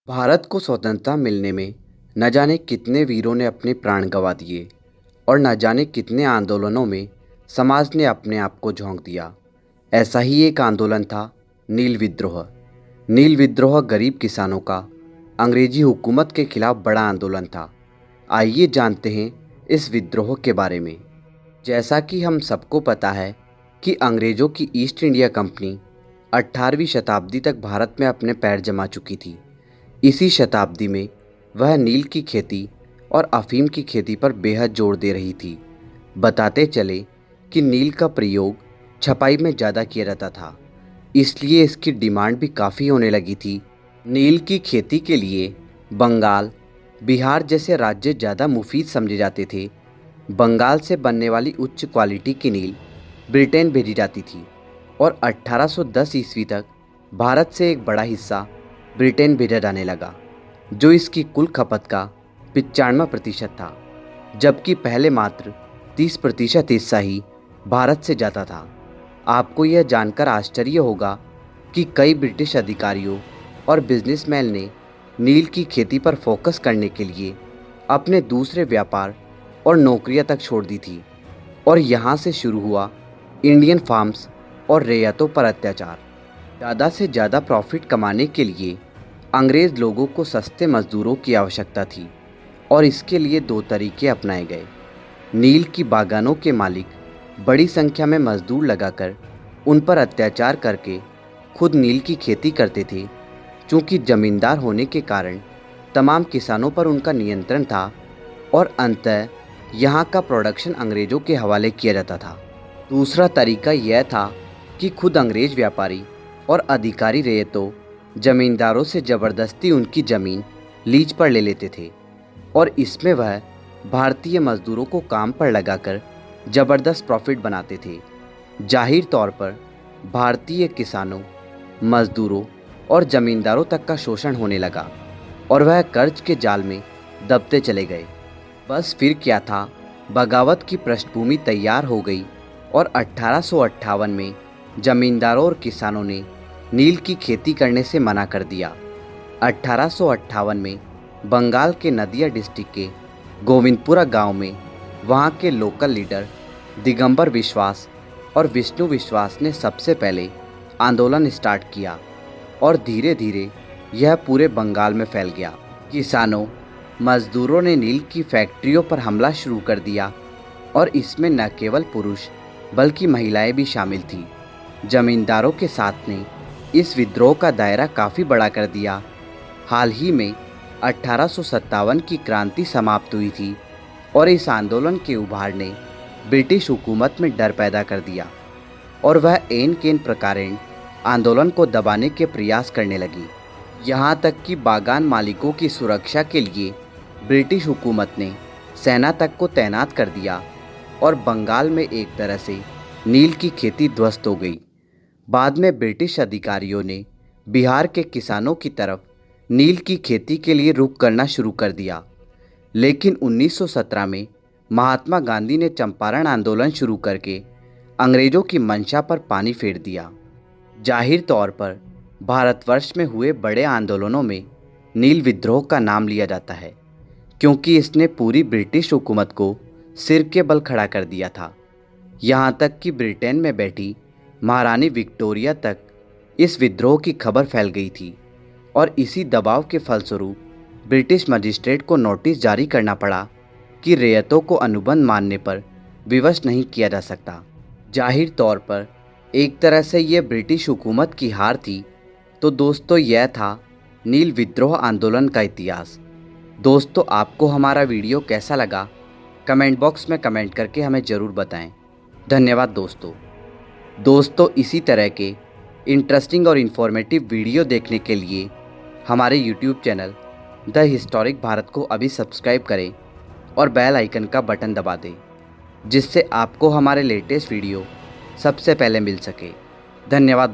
भारत को स्वतंत्रता मिलने में न जाने कितने वीरों ने अपने प्राण गंवा दिए और न जाने कितने आंदोलनों में समाज ने अपने आप को झोंक दिया। ऐसा ही एक आंदोलन था नील विद्रोह। नील विद्रोह गरीब किसानों का अंग्रेजी हुकूमत के खिलाफ बड़ा आंदोलन था। आइए जानते हैं इस विद्रोह के बारे में। जैसा कि हम सबको पता है कि अंग्रेज़ों की ईस्ट इंडिया कंपनी 18वीं शताब्दी तक भारत में अपने पैर जमा चुकी थी। इसी शताब्दी में वह नील की खेती और अफीम की खेती पर बेहद जोर दे रही थी। बताते चले कि नील का प्रयोग छपाई में ज़्यादा किया जाता था, इसलिए इसकी डिमांड भी काफ़ी होने लगी थी। नील की खेती के लिए बंगाल, बिहार जैसे राज्य ज़्यादा मुफीद समझे जाते थे। बंगाल से बनने वाली उच्च क्वालिटी की नील ब्रिटेन भेजी जाती थी और 1810 ईस्वी तक भारत से एक बड़ा हिस्सा ब्रिटेन भेजा जाने लगा, जो इसकी कुल खपत का 95% था, जबकि पहले मात्र 30% हिस्सा ही भारत से जाता था। आपको यह जानकर आश्चर्य होगा कि कई ब्रिटिश अधिकारियों और बिजनेसमैन ने नील की खेती पर फोकस करने के लिए अपने दूसरे व्यापार और नौकरियां तक छोड़ दी थी और यहाँ से शुरू हुआ इंडियन फार्म्स और रैयतों पर अत्याचार। ज़्यादा से ज़्यादा प्रॉफिट कमाने के लिए अंग्रेज़ लोगों को सस्ते मज़दूरों की आवश्यकता थी और इसके लिए दो तरीके अपनाए गए। नील की बागानों के मालिक बड़ी संख्या में मज़दूर लगाकर उन पर अत्याचार करके खुद नील की खेती करते थे। चूँकि ज़मींदार होने के कारण तमाम किसानों पर उनका नियंत्रण था और अंततः यहाँ का प्रोडक्शन अंग्रेज़ों के हवाले किया जाता था। दूसरा तरीका यह था कि खुद अंग्रेज़ व्यापारी और अधिकारी रैयतों ज़मींदारों से ज़बरदस्ती उनकी ज़मीन लीज पर ले लेते थे और इसमें वह भारतीय मज़दूरों को काम पर लगाकर ज़बरदस्त प्रॉफिट बनाते थे। जाहिर तौर पर भारतीय किसानों, मज़दूरों और ज़मींदारों तक का शोषण होने लगा और वह कर्ज के जाल में दबते चले गए। बस फिर क्या था, बगावत की पृष्ठभूमि तैयार हो गई और 1858 में ज़मींदारों और किसानों ने नील की खेती करने से मना कर दिया। 1858 में बंगाल के नदिया डिस्ट्रिक्ट के गोविंदपुरा गांव में वहां के लोकल लीडर दिगंबर विश्वास और विष्णु विश्वास ने सबसे पहले आंदोलन स्टार्ट किया और धीरे धीरे यह पूरे बंगाल में फैल गया। किसानों, मज़दूरों ने नील की फैक्ट्रियों पर हमला शुरू कर दिया और इसमें न केवल पुरुष बल्कि महिलाएं भी शामिल थीं। ज़मींदारों के साथ ने इस विद्रोह का दायरा काफ़ी बड़ा कर दिया। हाल ही में 1857 की क्रांति समाप्त हुई थी और इस आंदोलन के उभार ने ब्रिटिश हुकूमत में डर पैदा कर दिया और वह एन केन प्रकारेण आंदोलन को दबाने के प्रयास करने लगी। यहाँ तक कि बागान मालिकों की सुरक्षा के लिए ब्रिटिश हुकूमत ने सेना तक को तैनात कर दिया और बंगाल में एक तरह से नील की खेती ध्वस्त हो गई। बाद में ब्रिटिश अधिकारियों ने बिहार के किसानों की तरफ नील की खेती के लिए रुख करना शुरू कर दिया, लेकिन 1917 में महात्मा गांधी ने चंपारण आंदोलन शुरू करके अंग्रेज़ों की मंशा पर पानी फेर दिया। जाहिर तौर पर भारतवर्ष में हुए बड़े आंदोलनों में नील विद्रोह का नाम लिया जाता है, क्योंकि इसने पूरी ब्रिटिश हुकूमत को सिर के बल खड़ा कर दिया था। यहाँ तक कि ब्रिटेन में बैठी महारानी विक्टोरिया तक इस विद्रोह की खबर फैल गई थी और इसी दबाव के फलस्वरूप ब्रिटिश मजिस्ट्रेट को नोटिस जारी करना पड़ा कि रैयतों को अनुबंध मानने पर विवश नहीं किया जा सकता। जाहिर तौर पर एक तरह से यह ब्रिटिश हुकूमत की हार थी। तो दोस्तों, यह था नील विद्रोह आंदोलन का इतिहास। दोस्तों, आपको हमारा वीडियो कैसा लगा, कमेंट बॉक्स में कमेंट करके हमें ज़रूर बताएं। धन्यवाद दोस्तों, इसी तरह के इंटरेस्टिंग और इन्फॉर्मेटिव वीडियो देखने के लिए हमारे YouTube channel the historic Bharat को अभी सब्सक्राइब करें और बेल आइकन का बटन दबा दें, जिससे आपको हमारे लेटेस्ट वीडियो सबसे पहले मिल सके। धन्यवाद।